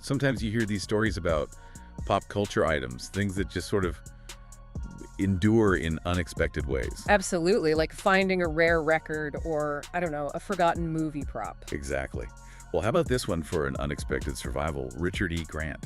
Sometimes you hear these stories about pop culture items, things that just sort of endure in unexpected ways. Absolutely, like finding a rare record or, I don't know, a forgotten movie prop. Exactly. Well, how about this one for an unexpected survival? Richard E. Grant,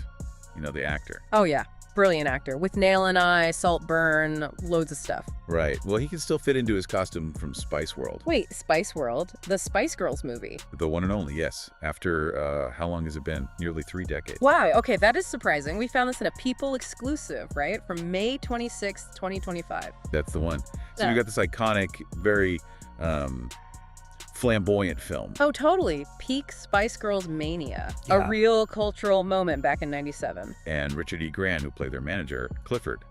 the actor. Oh yeah, brilliant actor. With Nail and I, Saltburn, loads of stuff. Right. Well, he can still fit into his costume from Spice World. Wait, Spice World? The Spice Girls movie? The one and only, yes. After, how long has it been? Nearly 3 decades. Wow, okay, that is surprising. We found this in a People exclusive, right? From May 26th, 2025. That's the one. So Yeah. you got this iconic, very flamboyant film. Oh, totally. Peak Spice Girls mania. Yeah. A real cultural moment back in 97. And Richard E. Grant, who played their manager, Clifford.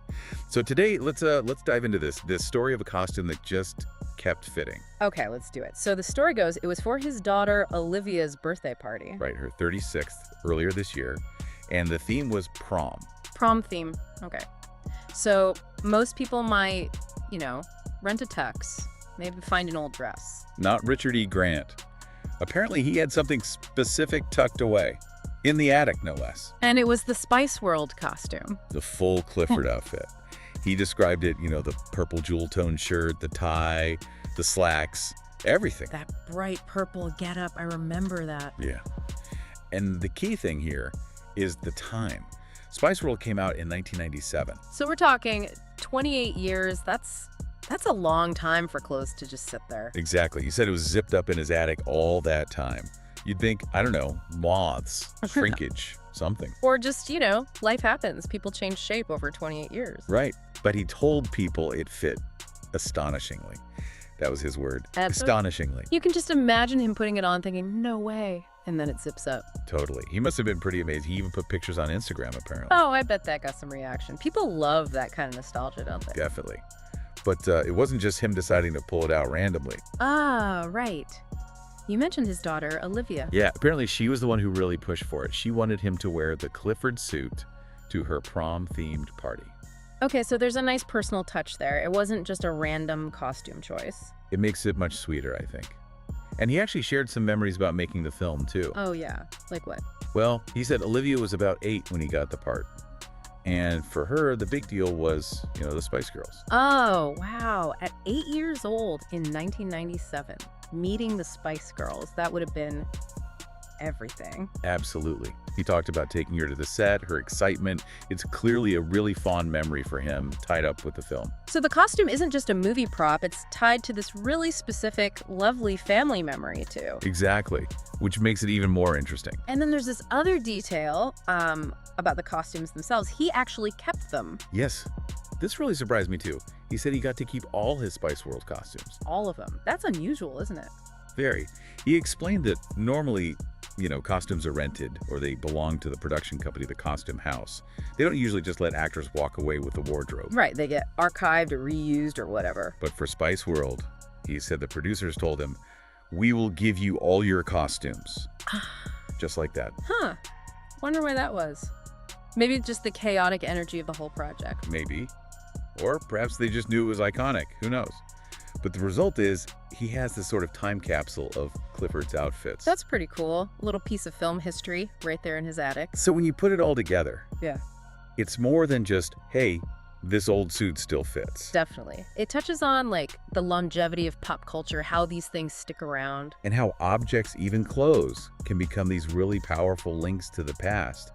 So today, let's dive into this story of a costume that just kept fitting. Okay, let's do it. So the story goes, it was for his daughter Olivia's birthday party. Right, her 36th, earlier this year. And the theme was prom. Prom theme. Okay. So most people might, rent a tux, maybe find an old dress. Not Richard E. Grant. Apparently, he had something specific tucked away. In the attic, no less. And it was the Spice World costume. The full Clifford outfit. He described it, the purple jewel tone shirt, the tie, the slacks, everything. That bright purple getup, I remember that. Yeah. And the key thing here is the time. Spice World came out in 1997. So we're talking 28 years. That's a long time for clothes to just sit there. Exactly. He said it was zipped up in his attic all that time. You'd think, I don't know, moths, shrinkage, something. Or just, life happens. People change shape over 28 years. Right. But he told people it fit astonishingly. That was his word. Astonishingly. You can just imagine him putting it on thinking, no way. And then it zips up. Totally. He must have been pretty amazed. He even put pictures on Instagram, apparently. Oh, I bet that got some reaction. People love that kind of nostalgia, don't they? Definitely. But it wasn't just him deciding to pull it out randomly. Ah, right. You mentioned his daughter, Olivia. Yeah, apparently she was the one who really pushed for it. She wanted him to wear the Clifford suit to her prom-themed party. Okay, so there's a nice personal touch there. It wasn't just a random costume choice. It makes it much sweeter, I think. And he actually shared some memories about making the film, too. Oh, yeah. Like what? Well, he said Olivia was about 8 when he got the part. And for her, the big deal was, the Spice Girls. Oh, wow. At 8 years old in 1997, meeting the Spice Girls, that would have been everything. Absolutely. He talked about taking her to the set, her excitement. It's clearly a really fond memory for him, tied up with the film. So the costume isn't just a movie prop, it's tied to this really specific, lovely family memory, too. Exactly, which makes it even more interesting. And then there's this other detail about the costumes themselves. He actually kept them. Yes. This really surprised me, too. He said he got to keep all his Spice World costumes. All of them. That's unusual, isn't it? Very. He explained that normally, costumes are rented or they belong to the production company, the costume house. They don't usually just let actors walk away with the wardrobe. Right, they get archived or reused or whatever. But for Spice World, he said the producers told him, "We will give you all your costumes." Just like that. Huh. Wonder why that was. Maybe just the chaotic energy of the whole project. Maybe. Or perhaps they just knew it was iconic. Who knows? But the result is he has this sort of time capsule of Clifford's outfits. That's pretty cool. A little piece of film history right there in his attic. So when you put it all together, Yeah, it's more than just, hey, this old suit still fits. definitely. It touches on, the longevity of pop culture, how these things stick around. And how objects, even clothes, can become these really powerful links to the past,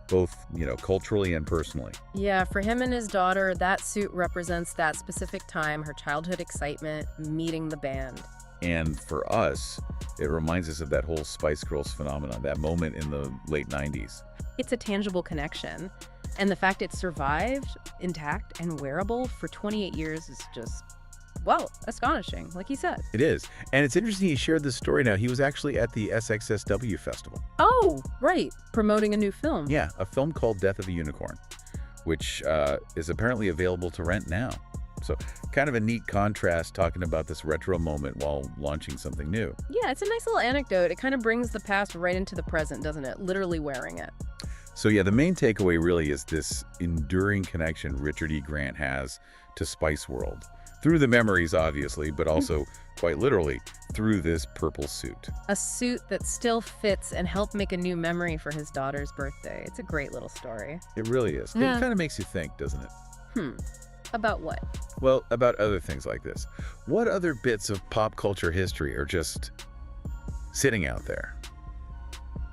both, culturally and personally. Yeah, for him and his daughter, that suit represents that specific time, her childhood excitement, meeting the band. And for us, it reminds us of that whole Spice Girls phenomenon, that moment in the late 90s. It's a tangible connection. And the fact it survived intact and wearable for 28 years is just, astonishing, like he said. It is. And it's interesting he shared this story now. He was actually at the SXSW Festival. Oh, right. Promoting a new film. Yeah, a film called Death of a Unicorn, which is apparently available to rent now. So kind of a neat contrast talking about this retro moment while launching something new. Yeah, it's a nice little anecdote. It kind of brings the past right into the present, doesn't it? Literally wearing it. So yeah, the main takeaway really is this enduring connection Richard E. Grant has to Spice World. Through the memories, obviously, but also quite literally, through this purple suit. A suit that still fits and helped make a new memory for his daughter's birthday. It's a great little story. It really is. Yeah. It kind of makes you think, doesn't it? About what? Well, about other things like this. What other bits of pop culture history are just sitting out there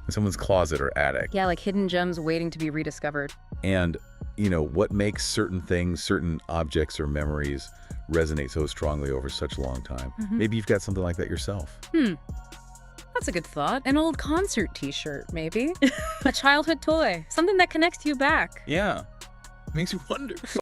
in someone's closet or attic? Yeah, like hidden gems waiting to be rediscovered. And, what makes certain things, certain objects or memories resonate so strongly over such a long time? Maybe you've got something like that yourself. That's a good thought. An old concert t-shirt, maybe. A childhood toy. Something that connects you back. Yeah. Makes you wonder.